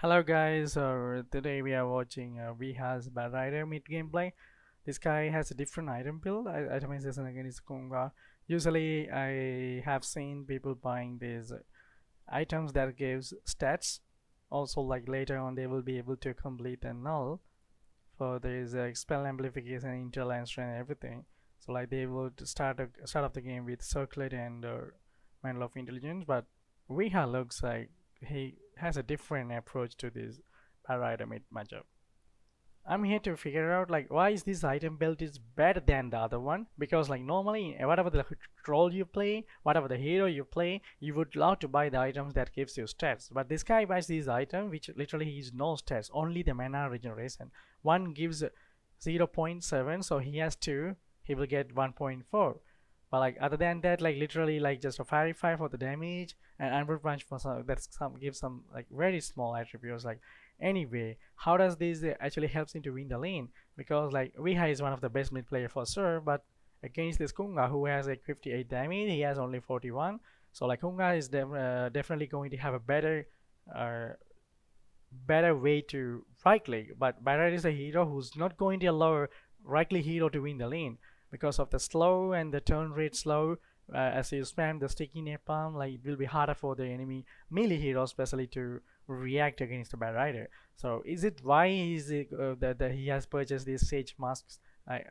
Hello guys, today we are watching V-Has Bad Rider mid gameplay. This guy has a different item build, itemization against Kunga. Usually I have seen people buying these items that gives stats. Also like later on they will be able to complete a null for this spell amplification, intelligence and everything. So like they would start off the game with circlet and mantle of intelligence, but Viha looks like he has a different approach to this pyramid matchup. I'm here to figure out like why is this item build is better than the other one, because like normally whatever the role you play, whatever the hero you play, you would love to buy the items that gives you stats, but this guy buys these items which literally is no stats, only the mana regeneration. One gives 0.7, so he has two, he will get 1.4. But like other than that, like literally like just a fairy fire for the damage and Amber Punch for some, that's some gives some like very small attributes. Like anyway, how does this actually helps him to win the lane? Because like Viha is one of the best mid player for sure, but against this Kunga who has like 58 damage, he has only 41. So like Kunga is definitely going to have a uh, better way to right click, but Barrett is a hero who's not going to allow right click hero to win the lane because of the slow and the turn rate slow. As you spam the sticky napalm, like it will be harder for the enemy melee hero especially to react against the bad rider. So is it why is it that he has purchased these sage masks,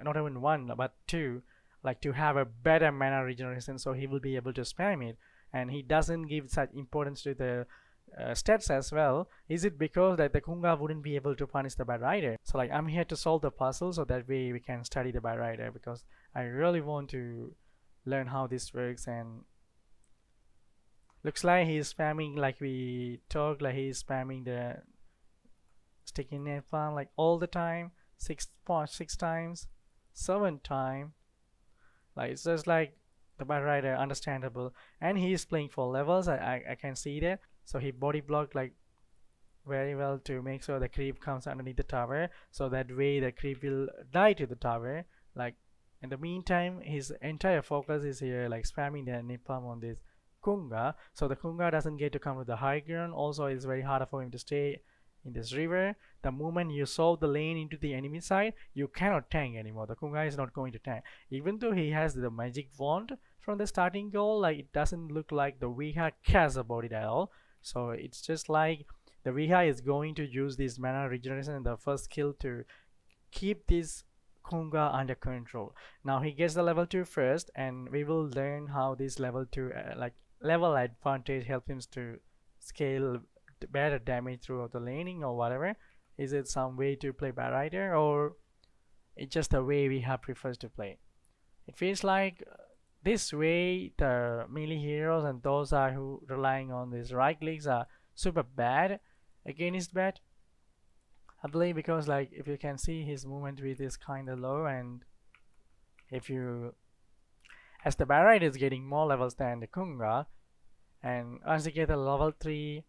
not even one but two, like to have a better mana regeneration, so he will be able to spam it, and he doesn't give such importance to the stats as well? Is it because that the Kunga wouldn't be able to punish the bad rider? So like I'm here to solve the puzzle so that way we can study the bad rider, because I really want to learn how this works. And looks like he's spamming, like we talked, like he's spamming the sticky net farm like all the time, 6 times, 7 times. Like it's just like the bad rider, understandable, and he is playing for levels. I can see that. So he body blocked like very well to make sure the creep comes underneath the tower, so that way the creep will die to the tower. Like in the meantime his entire focus is here like spamming the nipam on this Kunga, so the Kunga doesn't get to come to the high ground. Also it's very hard for him to stay in this river. The moment you solve the lane into the enemy side, you cannot tank anymore. The Kunga is not going to tank, even though he has the magic wand from the starting goal. Like it doesn't look like the Viha cares about it at all. So it's just like the Viha is going to use this mana regeneration in the first skill to keep this Kunga under control. Now he gets the level 2 first, and we will learn how this level 2 like level advantage helps him to scale better damage throughout the laning or whatever. Is it some way to play bad rider, or it's just the way we have prefers to play? It feels like this way the melee heroes and those are who relying on these right clicks are super bad against bad, I believe, because like if you can see his movement speed is kinda low, and if you as the Barrite is getting more levels than the Kunga, and once you get a level 3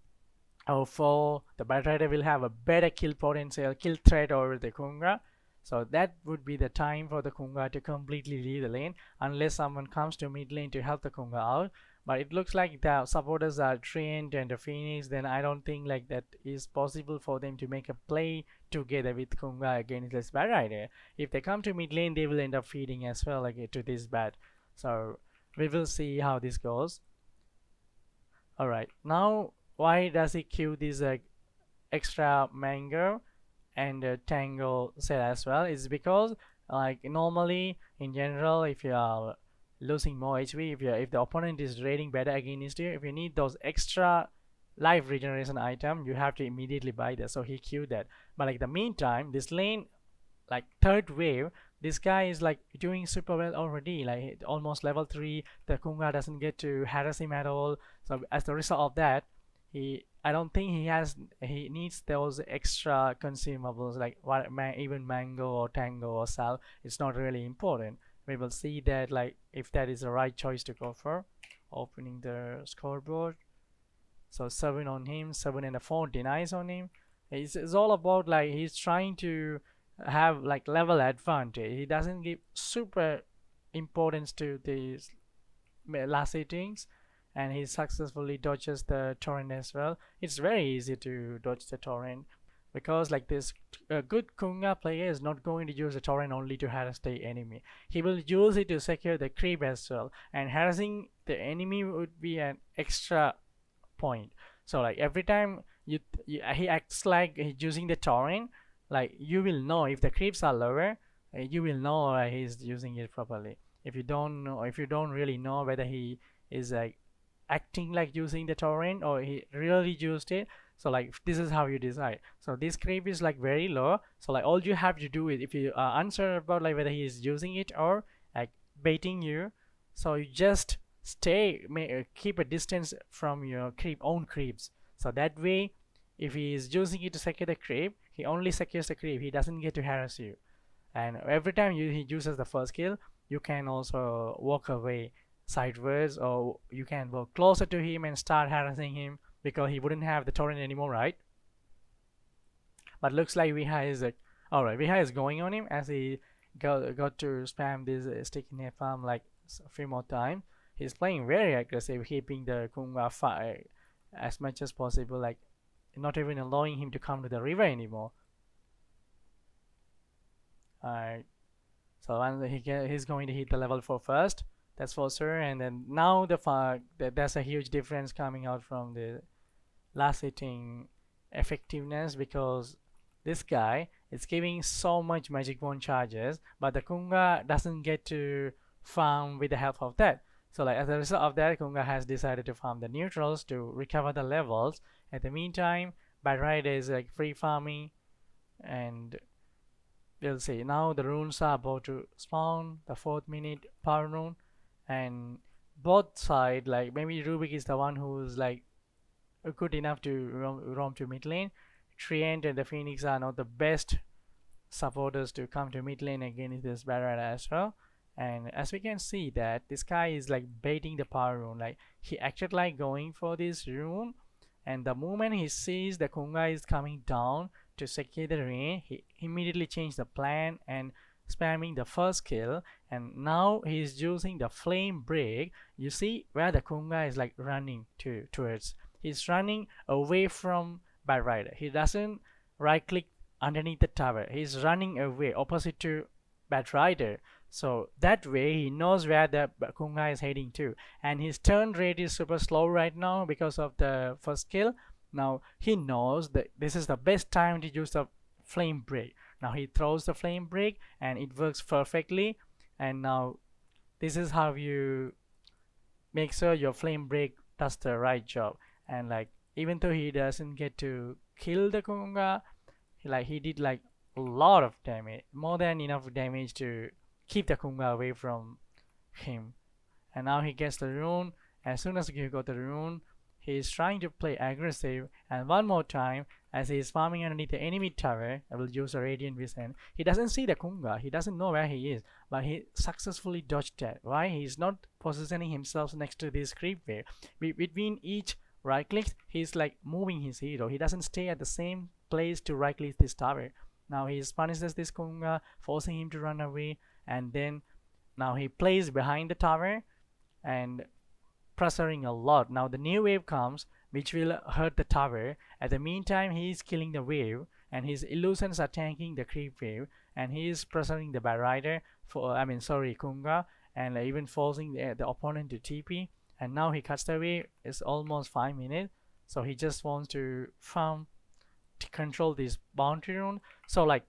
or 4, the Barrite will have a better kill potential, kill threat over the Kunga. So that would be the time for the Kunga to completely leave the lane, unless someone comes to mid lane to help the Kunga out. But it looks like the supporters are trained and the Phoenix, then I don't think like that is possible for them to make a play together with Kunga against this bad rider. If they come to mid lane, they will end up feeding as well like to this bad. So we will see how this goes. Alright, now why does he queue this extra mango and tango set as well? Is because like normally in general, if you are losing more HP, if the opponent is raiding better against you, if you need those extra life regeneration item, you have to immediately buy that. So he queued that. But like the meantime, this lane, like third wave, this guy is like doing super well already, like almost level 3. The Kunga doesn't get to harass him at all. So as the result of that, I don't think he needs those extra consumables like even mango or tango or sal. It's not really important. We will see that like if that is the right choice to go for. Opening the scoreboard, so 7 on him, 7 and a 4 denies on him. It's all about like he's trying to have like level advantage. He doesn't give super importance to these last settings. and he successfully dodges the torrent as well. It's very easy to dodge the torrent because like this, a good Kunga player is not going to use the torrent only to harass the enemy. He will use it to secure the creep as well, and harassing the enemy would be an extra point. So like every time he acts like he's using the torrent, like you will know if the creeps are lower, you will know he's using it properly. If you don't know, if you don't really know whether he is like acting like using the torrent or he really used it, so like this is how you decide. So this creep is like very low, so like all you have to do is if you are unsure about like whether he is using it or like baiting you, so you just keep a distance from your own creeps. So that way, if he is using it to secure the creep, he only secures the creep, he doesn't get to harass you. And every time he uses the first kill, you can also walk away sideways, or you can walk closer to him and start harassing him because he wouldn't have the torrent anymore, right? But looks like Viha is alright. Viha is going on him as he got to spam this sticky napalm like a few more times. He's playing very aggressive, keeping the Kunga fire as much as possible, like not even allowing him to come to the river anymore. Alright, so once he's going to hit the level 4 first, that's for sure. And then now there's a huge difference coming out from the last hitting effectiveness, because this guy is giving so much magic wand charges, but the Kunga doesn't get to farm with the help of that. So like as a result of that, Kunga has decided to farm the neutrals to recover the levels. At the meantime, Bad Rider is like free farming, and we'll see. Now the runes are about to spawn, the 4th minute power rune, and both side, like maybe Rubik is the one who's like good enough to roam to mid lane. Treant and the Phoenix are not the best supporters to come to mid lane against this Bad Rider as well. And as we can see that this guy is like baiting the power rune, like he acted like going for this rune, and the moment he sees the Kunga is coming down to secure the lane, he immediately changed the plan and spamming the first kill, and now he's using the flame break. You see where the Kunga is like running towards. He's running away from Bad Rider. He doesn't right click underneath the tower. He's running away opposite to Bad Rider. So that way he knows where the Kunga is heading to, and his turn rate is super slow right now because of the first kill. Now he knows that this is the best time to use the flame break. Now he throws the flame break and it works perfectly. And now this is how you make sure your flame break does the right job. And like even though he doesn't get to kill the Kunga, he did like a lot of damage, more than enough damage to keep the Kunga away from him. And now he gets the rune. As soon as he got the rune, he is trying to play aggressive, and one more time as he is farming underneath the enemy tower, I will use a Radiant Vision. He doesn't see the Kunga, he doesn't know where he is, but he successfully dodged that. Why? He is not positioning himself next to this creep wave. Between each right click, he's like moving his hero. He doesn't stay at the same place to right click this tower. Now he punishes this Kunga, forcing him to run away, and then now he plays behind the tower and pressuring a lot. Now the new wave comes, which will hurt the tower. At the meantime, he is killing the wave, and his illusions are tanking the creep wave, and he is pressuring the Bad Rider Kunga, and even forcing the opponent to TP. And now he cuts the wave. It's almost 5 minutes, so he just wants to farm to control this bounty rune. So like,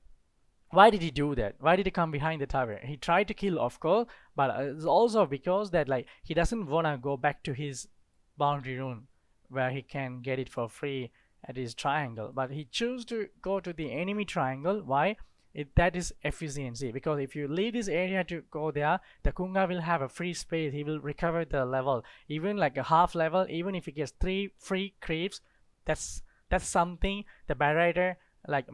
why did he do that? Why did he come behind the tower? He tried to kill, of course, but it's also because that like he doesn't wanna go back to his boundary rune where he can get it for free at his triangle, but he chose to go to the enemy triangle. Why? That is efficiency, because if you leave this area to go there, the Kunga will have a free space. He will recover the level, even like a half level. Even if he gets 3 free creeps, that's something the Bad Rider like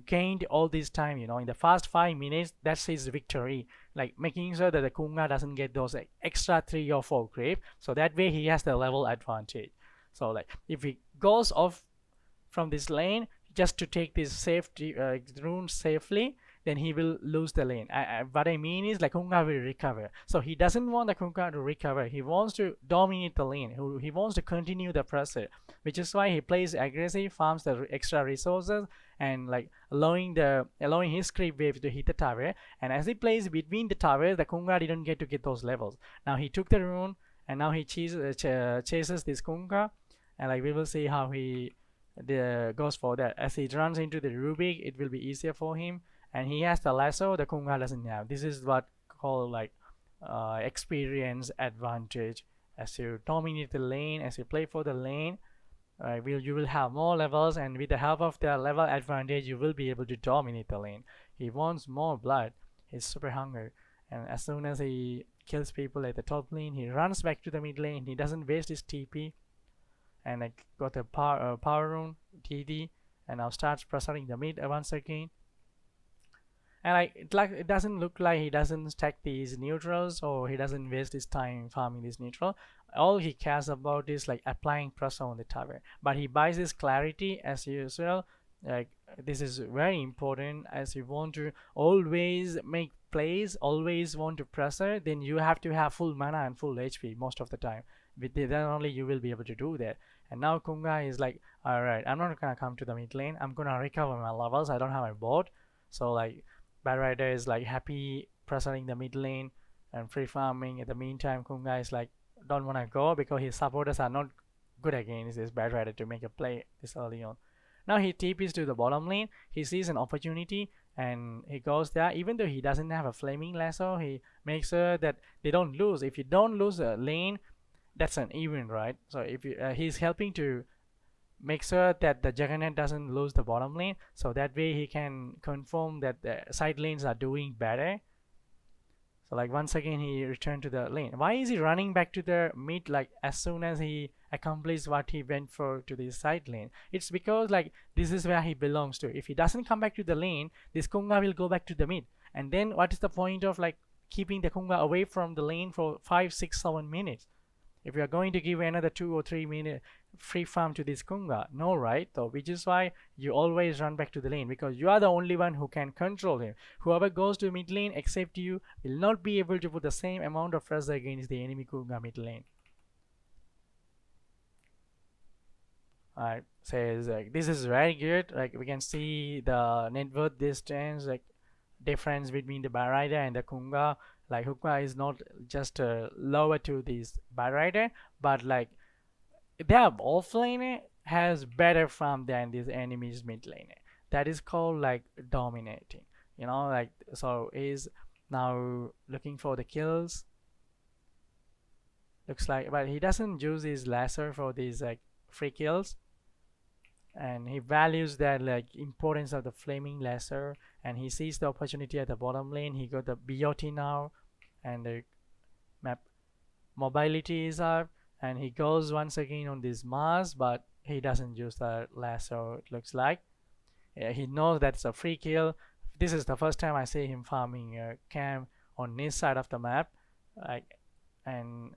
gained all this time, you know, in the first 5 minutes. That's his victory, like making sure that the Kunga doesn't get those extra 3 or 4 creep, so that way he has the level advantage. So like if he goes off from this lane just to take this safety rune safely, then he will lose the lane. What I mean is like Kunga will recover. So he doesn't want the Kunga to recover. He wants to dominate the lane. He wants to continue the pressure, which is why he plays aggressive, farms the extra resources, and like allowing his creep wave to hit the tower. And as he plays between the towers, the Kunga didn't get those levels. Now he took the rune, and now he chases this Kunga, and like we will see how he goes for that. As he runs into the Rubik, it will be easier for him, and he has the lasso the Kunga doesn't have. This is what called like experience advantage. As you dominate the lane, as you play for the lane, you will have more levels, and with the help of the level advantage, you will be able to dominate the lane. He wants more blood. He's super hungry, and as soon as he kills people at the top lane, he runs back to the mid lane. He doesn't waste his TP, and I got a power rune TD, and now starts pressuring the mid once again. And it doesn't look like he doesn't stack these neutrals, or he doesn't waste his time farming this neutral. All he cares about is like applying pressure on the tower. But he buys his clarity as usual. Like this is very important, as you want to always make plays, always want to pressure. Then you have to have full mana and full HP most of the time. Then only you will be able to do that. And now Kunga is like, alright, I'm not gonna come to the mid lane. I'm gonna recover my levels. I don't have my board, so like Bad Rider is like happy pressuring the mid lane and free farming. In the meantime, Kunga is like don't want to go because his supporters are not good against this Bad Rider to make a play this early on. Now he TPs to the bottom lane. He sees an opportunity and he goes there. Even though he doesn't have a flaming lasso, he makes sure that they don't lose. If you don't lose a lane, that's an event, right? So if you, he's helping to make sure that the Juggernaut doesn't lose the bottom lane, so that way he can confirm that the side lanes are doing better. So like once again he returned to the lane. Why is he running back to the mid like as soon as he accomplished what he went for to the side lane? It's because like this is where he belongs to. If he doesn't come back to the lane, this Kunga will go back to the mid, and then what is the point of like keeping the Kunga away from the lane for 5, 6, 7 minutes? If you are going to give another 2 or 3 minute free farm to this Kunga, no, right? So which is why you always run back to the lane, because you are the only one who can control him. Whoever goes to mid lane except you will not be able to put the same amount of pressure against the enemy Kunga mid lane. Alright, says like this is very good. Like we can see the net worth distance, like difference between the Bad Rider and the Kunga. Like Kunga is not just lower to this Bad Rider, but like their offlaner has better farm than this enemy's mid laner. That is called like dominating, you know. Like so he's now looking for the kills, looks like, but he doesn't use his laser for these like free kills, and he values that like importance of the flaming laser, and he sees the opportunity at the bottom lane. He got the BOT now, and the map mobility is up, and he goes once again on this Mars, but he doesn't use the lasso, it looks like. Yeah, he knows that's a free kill. This is the first time I see him farming cam on this side of the map, like, and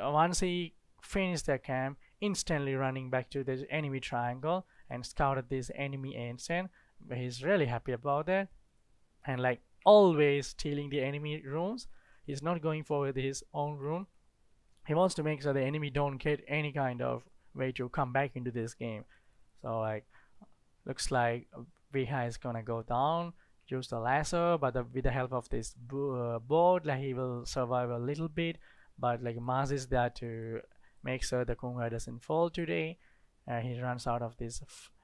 once he finished the cam, instantly running back to the enemy triangle and scouted this enemy ancient. He's really happy about that, and like always stealing the enemy runes. He's not going for his own rune. He wants to make sure the enemy don't get any kind of way to come back into this game. So like looks like VH is gonna go down, use the lasso, but with the help of this board, like he will survive a little bit. But like Mars is there to make sure the Kunga doesn't fall today. He runs out of this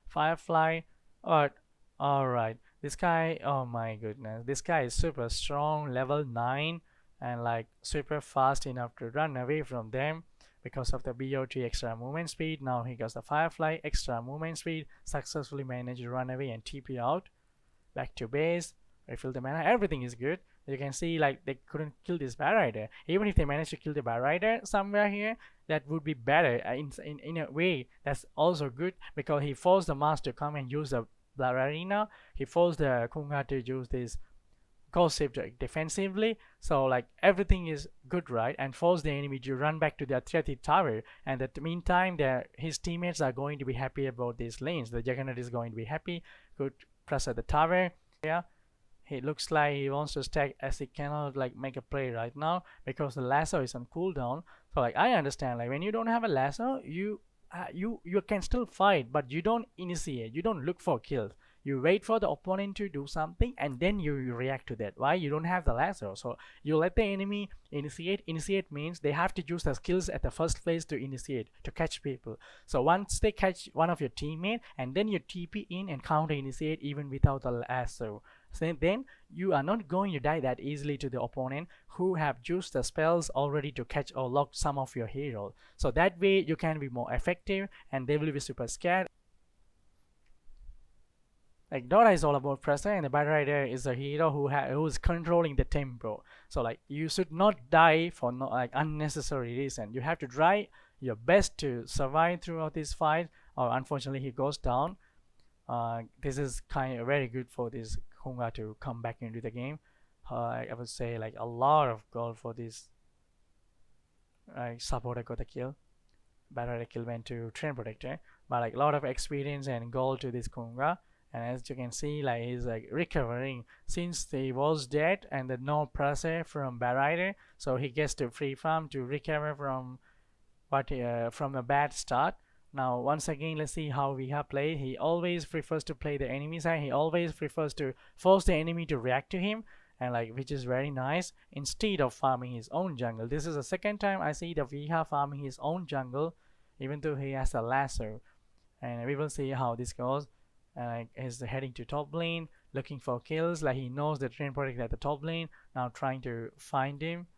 Firefly. But alright, this guy, oh my goodness, this guy is super strong, level 9, and like super fast enough to run away from them because of the BOT extra movement speed. Now he got the Firefly extra movement speed, successfully managed to run away and TP out back to base, refill the mana. Everything is good. You can see like they couldn't kill this Bad Rider. Even if they managed to kill the Bad Rider somewhere here, that would be better. In a way, that's also good, because he forced the Mars to come and use the Blood Arena. He forced the Kunga to use this Ghost Shift defensively. So like everything is good, right? And force the enemy to run back to the Athletic Tower. And at the meantime, his teammates are going to be happy about these lanes. The Juggernaut is going to be happy. Good press at the tower. Yeah. he looks like he wants to stack as he cannot like make a play right now because the lasso is on cooldown. So like I understand, like when you don't have a lasso, you can still fight, but you don't initiate, you don't look for kills. You wait for the opponent to do something and then you react to that. Why? You don't have the lasso, so you let the enemy initiate. Initiate means they have to use the skills at the first place to initiate, to catch people. So once they catch one of your teammate, and then you TP in and counter initiate even without the lasso. So then you are not going to die that easily to the opponent who have used the spells already to catch or lock some of your heroes. So that way you can be more effective and they will be super scared. Like Dota is all about pressure, and the Battle Rider is a hero who's controlling the tempo. So like you should not die for no like unnecessary reason. You have to try your best to survive throughout this fight, or unfortunately he goes down. This is kind of very good for this Kunga to come back into the game. I would say like a lot of gold for this supporter got the kill. Battle Rider kill went to Train Protector, but like a lot of experience and gold to this Kunga. And as you can see, like he's like recovering since he was dead and the no pressure from Battle Rider, so he gets to free farm to recover from from a bad start. Now once again, let's see how we have played. He always prefers to play the enemy side. He always prefers to force the enemy to react to him, and like which is very nice, instead of farming his own jungle. This is the second time I see the Viha farming his own jungle, even though he has a lasso. And we will see how this goes. He's heading to top lane looking for kills. Like he knows the Train Protector at the top lane, now trying to find him.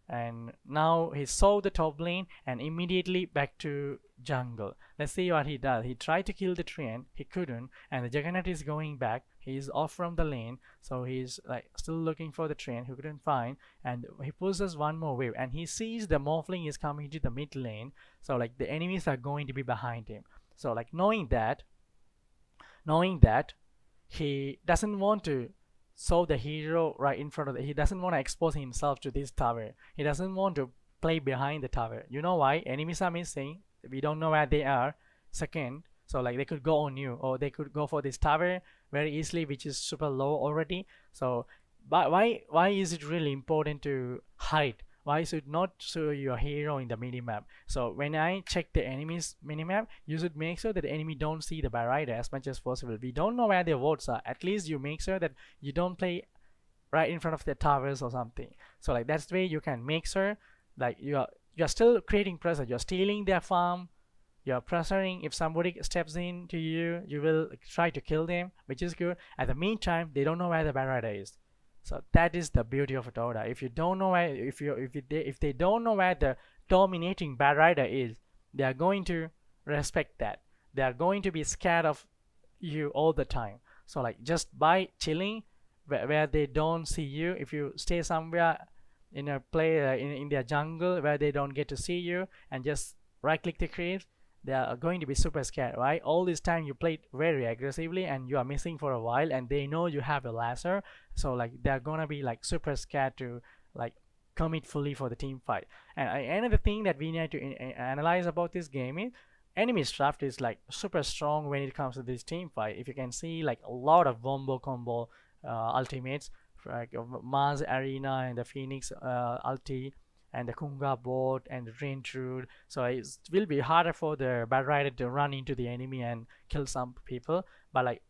And now he saw the top lane and immediately back to jungle. Let's see what he does. He tried to kill the train, he couldn't, and the Juggernaut is going back. He's off from the lane, so he's like still looking for the train he couldn't find, and he pushes one more wave and he sees the Morphling is coming to the mid lane, so like the enemies are going to be behind him. So like knowing that he doesn't want to show the hero right in front of he doesn't want to expose himself to this tower. He doesn't want to play behind the tower. You know why? Enemies are missing, we don't know where they are. Second, so like they could go on you, or they could go for this tower very easily, which is super low already. So but why is it really important to hide? Why should not show your hero in the minimap? So when I check the enemy's minimap, you should make sure that the enemy don't see the Battle Rider as much as possible. We don't know where their votes are. At least you make sure that you don't play right in front of the towers or something. So like that's the way you can make sure like you're still creating pressure. You're stealing their farm. You're pressuring. If somebody steps in to you, you will try to kill them, which is good. At the meantime, they don't know where the Battle Rider is. So that is the beauty of Dota. If you don't know where, if they don't know where the dominating Battle Rider is, they are going to respect that. They are going to be scared of you all the time. So like just by chilling where they don't see you, if you stay somewhere in a play in their jungle where they don't get to see you and just right click the creeps, they are going to be super scared, right? All this time you played very aggressively and you are missing for a while, and they know you have a laser, so like they're gonna be like super scared to like commit fully for the team fight. And another thing that we need to analyze about this game is enemy's draft is like super strong when it comes to this team fight. If you can see like a lot of wombo combo ultimates, like Mars Arena and the Phoenix ulti, and the Kunga bot and the Rain Trude. So it will be harder for the Battle Rider to run into the enemy and kill some people. But like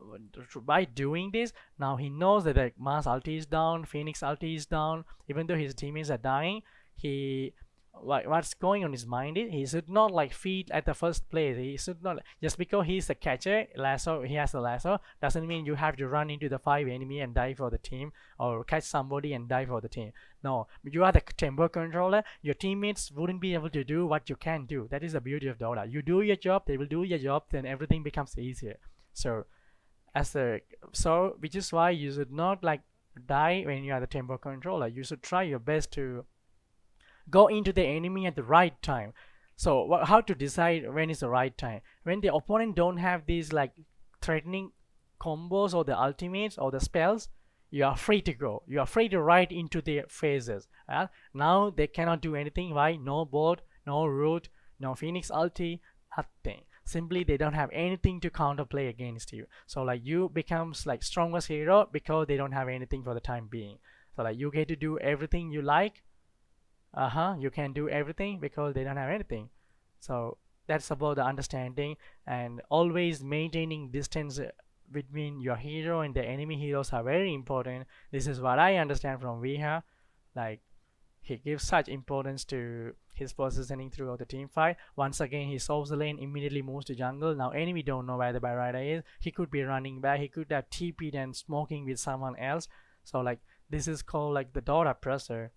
by doing this, now he knows that the Mars ulti is down, Phoenix ulti is down. Even though his teammates are dying, he what's going on his mind is he should not like feed at the first place. He should not, just because he's a catcher, lasso, he has a lasso, doesn't mean you have to run into the 5 enemy and die for the team, or catch somebody and die for the team. No, you are the tempo controller. Your teammates wouldn't be able to do what you can do. That is the beauty of Dota. You do your job, they will do your job, then everything becomes easier. So which is why you should not like die when you are the tempo controller. You should try your best to go into the enemy at the right time. So how to decide when is the right time? When the opponent don't have these like threatening combos or the ultimates or the spells, you are free to go. You are free to ride into their phases. Now they cannot do anything. Why? No board, no root, no Phoenix ulti, nothing. simply they don't have anything to counterplay against you. So like you becomes like strongest hero because they don't have anything for the time being. So like you get to do everything you like. You can do everything because they don't have anything. So that's about the understanding, and always maintaining distance between your hero and the enemy heroes are very important. This is what I understand from Viha. Like he gives such importance to his positioning throughout the team fight. Once again, he solves the lane, immediately moves to jungle. Now enemy don't know where the Barrider is. He could be running back. He could have TP'd and smoking with someone else. So like this is called like the Dota pressure.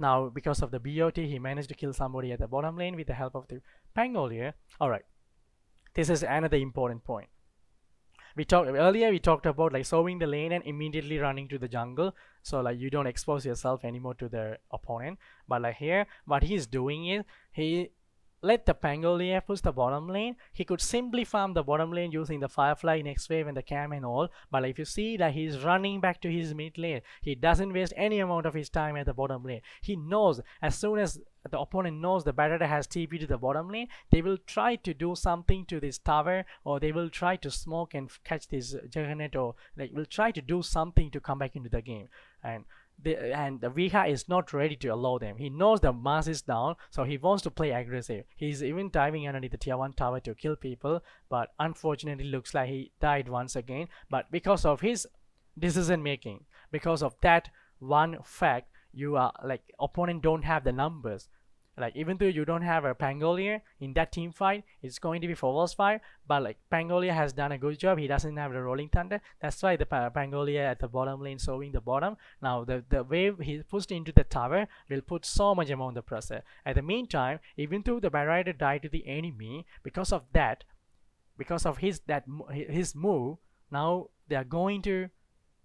Now because of the BOT, he managed to kill somebody at the bottom lane with the help of the Pangolier. Alright, this is another important point. We talked about like solving the lane and immediately running to the jungle, so like you don't expose yourself anymore to the opponent. But like here what he's doing is he let the Pangolier push the bottom lane. He could simply farm the bottom lane using the Firefly, next wave, and the Cam and all. But like, if you see that he's running back to his mid lane, he doesn't waste any amount of his time at the bottom lane. He knows as soon as the opponent knows the Barrier has TP to the bottom lane, they will try to do something to this tower, or they will try to smoke and catch this Juggernaut, or like will try to do something to come back into the game. And the Viha is not ready to allow them. He knows the mass is down, so he wants to play aggressive. He's even diving underneath the tier 1 tower to kill people, but unfortunately looks like he died once again. But because of his decision making, because of that one fact, you are like opponent don't have the numbers. Like even though you don't have a Pangolier in that team fight, it's going to be 4v5, but like Pangolier has done a good job. He doesn't have the Rolling Thunder. That's why the Pangolier at the bottom lane sowing the bottom. Now the wave he pushed into the tower will put so much amount of pressure. At the meantime, even though the Barrier died to the enemy, because of that, because of his move, now they are going to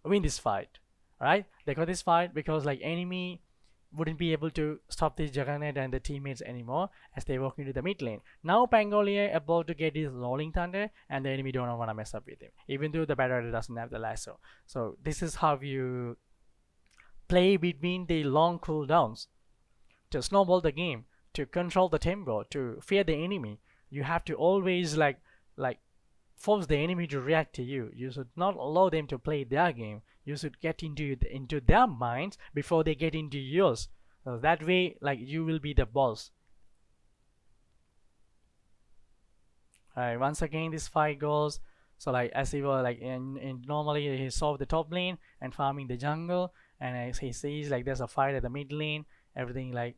win this fight. Alright, they got this fight because like enemy wouldn't be able to stop this Juggernaut and the teammates anymore as they walk into the mid lane. Now Pangolier about to get his Rolling Thunder, and the enemy don't want to mess up with him, even though the Barrier doesn't have the lasso. So this is how you play between the long cooldowns to snowball the game, to control the tempo, to fear the enemy. You have to always like force the enemy to react to you. You should not allow them to play their game. You should get into their minds before they get into yours. So that way, like you will be the boss. Alright, once again this fight goes. So like as he was like normally he solved the top lane and farming the jungle, and as he sees like there's a fight at the mid lane, everything like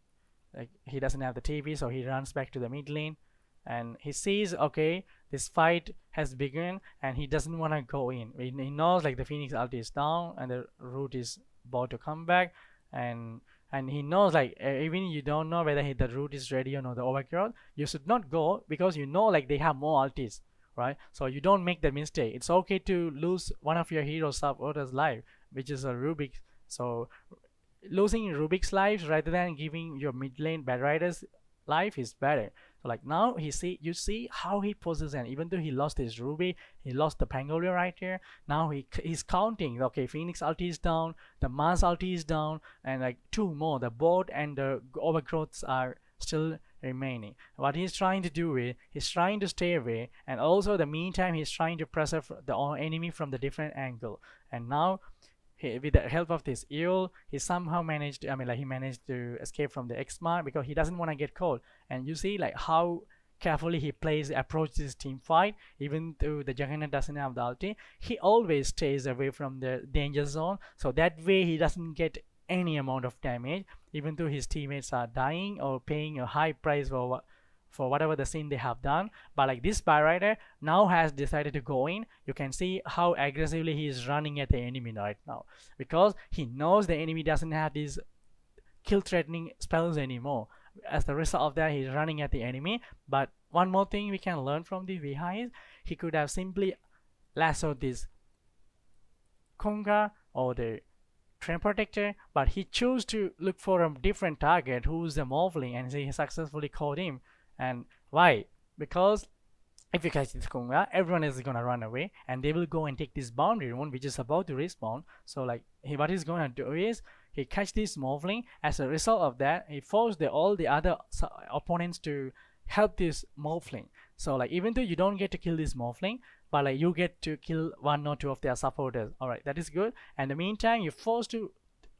he doesn't have the TP, so he runs back to the mid lane. And he sees, okay, this fight has begun, and he doesn't want to go in. He knows like the Phoenix ulti is down and the root is about to come back, and he knows like even you don't know whether the root is ready or not, the overgrowth, you should not go because you know like they have more ultis, right? So you don't make the mistake. It's okay to lose one of your heroes supporters life, which is a Rubik. So losing Rubik's life rather than giving your mid lane bad riders life is better. So like now you see how he poses, and even though he lost his Ruby, he lost the Pangolier right here. Now he's counting. Okay, Phoenix ulti is down, the Mars ulti is down, and like two more, the board and the overgrowths are still remaining. What he's trying to do is he's trying to stay away, and also the meantime he's trying to pressure the enemy from the different angle. And now with the help of this eel, he somehow managed he managed to escape from the Xmar because he doesn't want to get caught. And you see like how carefully he approaches this team fight. Even though the Juggernaut doesn't have the ulti, he always stays away from the danger zone, so that way he doesn't get any amount of damage, even though his teammates are dying or paying a high price for whatever the sin they have done. But like this Barrier now has decided to go in. You can see how aggressively he is running at the enemy right now, because he knows the enemy doesn't have these kill threatening spells anymore. As the result of that, he's running at the enemy. But one more thing we can learn from the Viha is he could have simply lassoed this Konga or the Train Protector, but he chose to look for a different target, who's the Morphling, and he successfully caught him. And why? Because if you catch this Konga, everyone is gonna run away, and they will go and take this boundary one which is about to respawn. So like what he's gonna do is he catch this Morphling. As a result of that, he forced all the other opponents to help this Morphling. So like even though you don't get to kill this morphling, but like you get to kill one or two of their supporters. All right, that is good. And in the meantime, you force the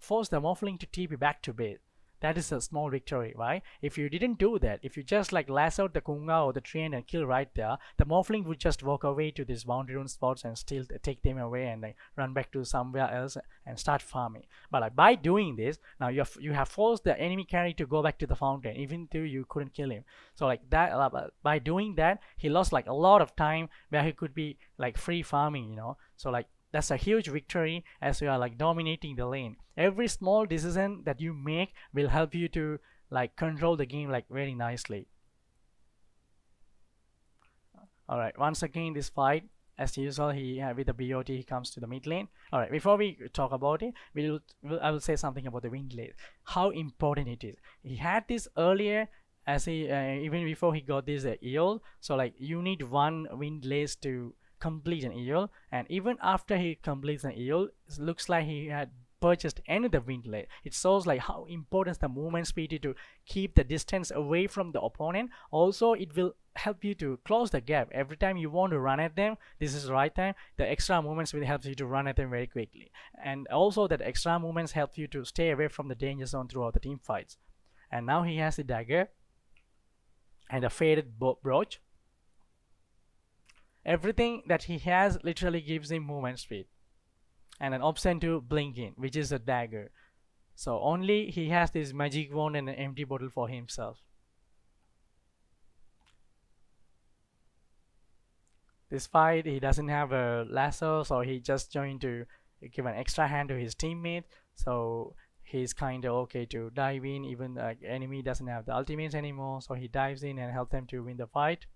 morphling to TP back to base. That is a small victory, right? If you didn't do that, if you just like lasso the Kunga or the train and kill right there, the morphling would just walk away to these boundary rune spots and still take them away and like run back to somewhere else and start farming. But like by doing this, now you have forced the enemy carry to go back to the fountain, even though you couldn't kill him. So like that, by doing that, he lost like a lot of time where he could be like free farming, you know. So like that's a huge victory as you are like dominating the lane. Every small decision that you make will help you to like control the game like very nicely. All right, once again this fight, as usual, he with the BOT he comes to the mid lane. All right, before we talk about it, I will say something about the wind lane, how important it is. He had this earlier as he even before he got this EOL. So like you need one wind lace to complete an EOL, and even after he completes an EOL, it looks like he had purchased another wind lane. It shows like how important the movement speed is to keep the distance away from the opponent. Also, it will help you to close the gap every time you want to run at them. This is the right time. The extra movements will help you to run at them very quickly, and also that extra movements help you to stay away from the danger zone throughout the team fights. And now he has the dagger and a faded brooch. Everything that he has literally gives him movement speed and an option to blink in, which is a dagger. So only he has this magic wand and an empty bottle for himself. This fight he doesn't have a lasso, so he just joined to give an extra hand to his teammate. So he's kind of okay to dive in, even the enemy doesn't have the ultimates anymore, so he dives in and helps them to win the fight.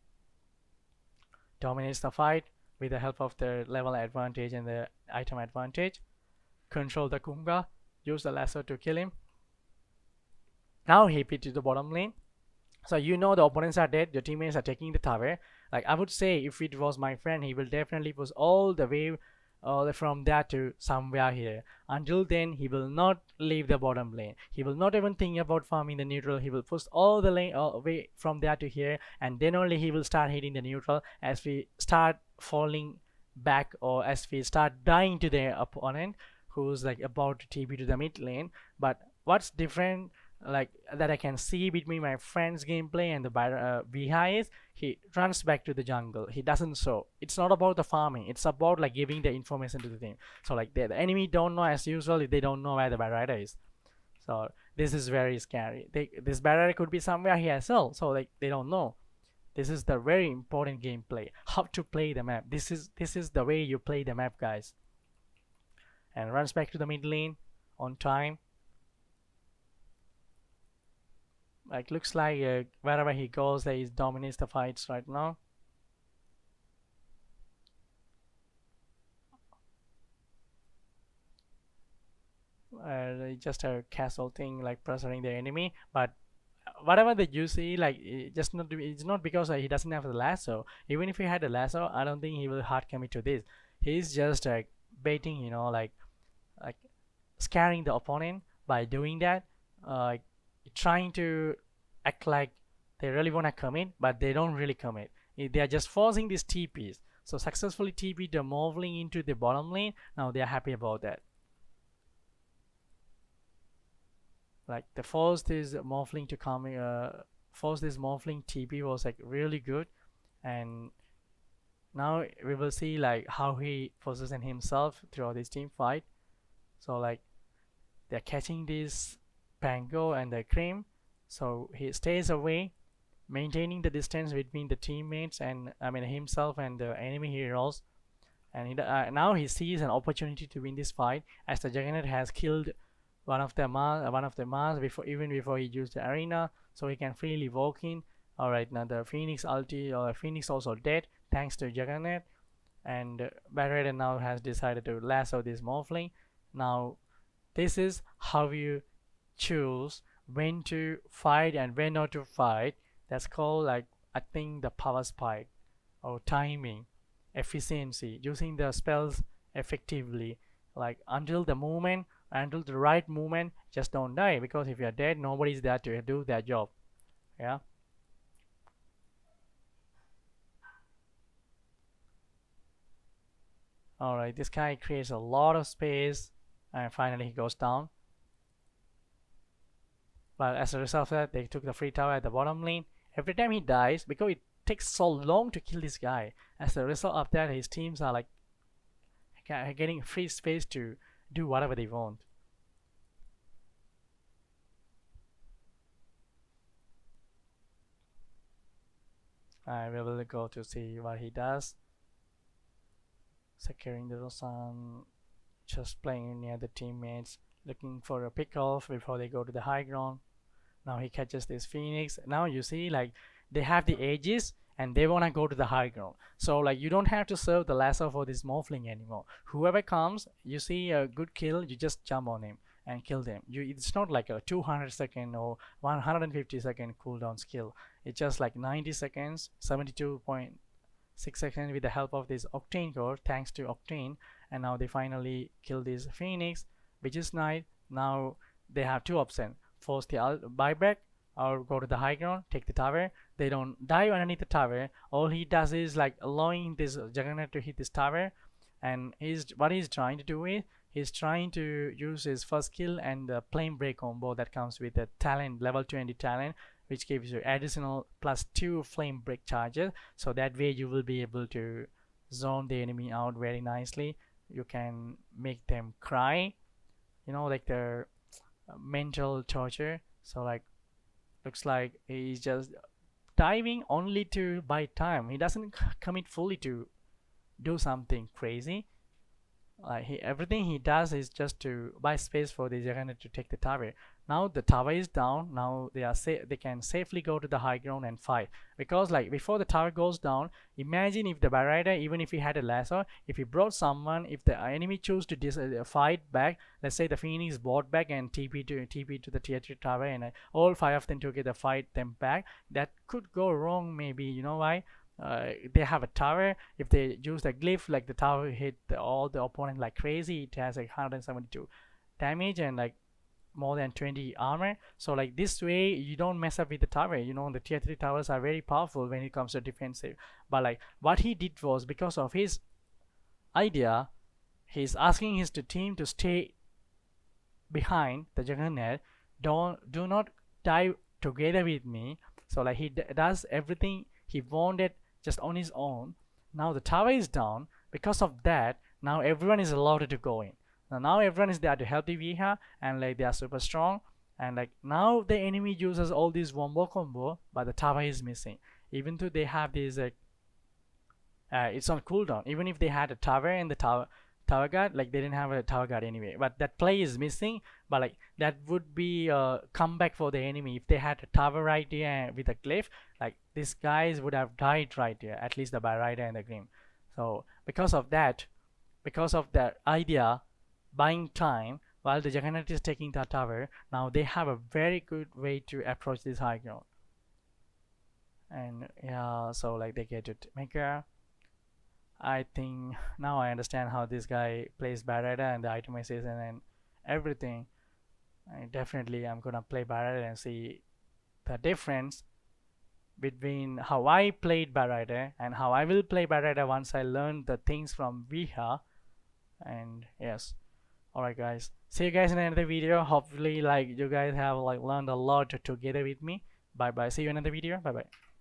Dominates the fight with the help of the level advantage and the item advantage. Control the Kunga, use the lasso to kill him. Now he pit to the bottom lane. So you know the opponents are dead, your teammates are taking the tower. Like I would say, if it was my friend, he will definitely push all the way from there to somewhere here. Until then, he will not leave the bottom lane. He will not even think about farming the neutral. He will push all the lane all way from there to here, and then only he will start hitting the neutral as we start falling back, or as we start dying to the opponent who's like about to TP to the mid lane. But what's different, like that I can see between my friend's gameplay and the VHA is he runs back to the jungle. He doesn't show. It's not about the farming. It's about like giving the information to the team. So like the enemy don't know, as usual, they don't know where the barrier is. So this is very scary. This barrier could be somewhere here as well. So like they don't know. This is the very important gameplay. How to play the map. This is the way you play the map, guys. And runs back to the mid lane on time. Like looks like wherever he goes, he dominates the fights right now. Just a casual thing like pressuring the enemy, but whatever that you see, like it's not because he doesn't have the lasso. Even if he had a lasso, I don't think he will hard commit to this. He's just like baiting, you know, like scaring the opponent by doing that. Trying to act like they really want to commit, but they don't really commit. They are just forcing these TPs. So successfully TP the morphling into the bottom lane. Now they are happy about that. Like the force this morphling to come, force this morphling TP was like really good, and now we will see like how he positions himself throughout this team fight. So like they're catching this Pango and the Cream, so he stays away, maintaining the distance between the teammates and himself and the enemy heroes. And now he sees an opportunity to win this fight, as the Juggernaut has killed one of the Mars before he used the arena, so he can freely walk in. All right, now the Phoenix ulti, or Phoenix also dead thanks to Juggernaut, and Barrett now has decided to lasso this morphling. Now this is how you choose when to fight and when not to fight. That's called, like, I think, the power spike, or timing, efficiency, using the spells effectively, like until the right moment. Just don't die, because if you're dead, nobody's there to do their job. Yeah. Alright, this guy creates a lot of space and finally he goes down. But as a result of that, they took the free tower at the bottom lane. Every time he dies, because it takes so long to kill this guy, as a result of that, his teams are like getting free space to do whatever they want. I will go to see what he does. Securing the sun, just playing near the teammates, looking for a pick off before they go to the high ground. Now he catches this Phoenix. Now you see, like, they have the ages and they want to go to the high ground. So like, you don't have to serve the lasso for this morphling anymore. Whoever comes, you see a good kill, you just jump on him and kill them. It's not like a 200-second or 150-second cooldown skill. It's just like 90 seconds, 72.6 seconds with the help of this Octane core, thanks to Octane. And now they finally kill this Phoenix, which is nice. Now they have two options: force the buyback or go to the high ground, take the tower. They don't die underneath the tower. All he does is like allowing this Juggernaut to hit this tower, and what he's trying to do is he's trying to use his first skill and the flame break combo that comes with the talent, level 20 talent, which gives you additional +2 flame break charges. So that way you will be able to zone the enemy out very nicely. You can make them cry, you know, like their mental torture. So like, looks like he's just diving only to buy time. He doesn't commit fully to do something crazy. Everything he does is just to buy space for the Juggernaut to take the tower. Now the tower is down. Now they can safely go to the high ground and fight. Because like, before the tower goes down, imagine if the Barrier, even if he had a lasso, if he brought someone, if the enemy choose to fight back, let's say the Phoenix bought back and TP to the tier 3 tower, and all 5 of them together fight them back, that could go wrong maybe. You know why? They have a tower. If they use the glyph, like the tower hit all the opponent like crazy, it has like 172 damage and like more than 20 armor. So like, this way you don't mess up with the tower. You know, the tier 3 towers are very powerful when it comes to defensive. But like, what he did was, because of his idea, he's asking his team to stay behind the Juggernaut. Do not die together with me. So like, he does everything he wanted just on his own. Now the tower is down. Because of that, now everyone is allowed to go in. Now everyone is there to help the Viha, and like, they are super strong. And like, now the enemy uses all these wombo combo, but the tower is missing. Even though they have this it's on cooldown. Even if they had a tower and the tower guard, like, they didn't have a tower guard anyway, but that play is missing. But like, that would be a comeback for the enemy. If they had a tower right here with a glyph, like, these guys would have died right here, at least the Barrier and the Grim. So because of that idea, buying time while the Juggernaut is taking the tower, now they have a very good way to approach this high ground. And yeah, so like, they get it Mega. I think now I understand how this guy plays Barrier and the itemization and everything. Definitely I'm gonna play Barrier and see the difference between how I played Barrier and how I will play Barrier once I learn the things from Viha. And yes, alright guys, see you guys in another video. Hopefully like, you guys have like learned a lot together with me. Bye bye, see you in another video. Bye bye.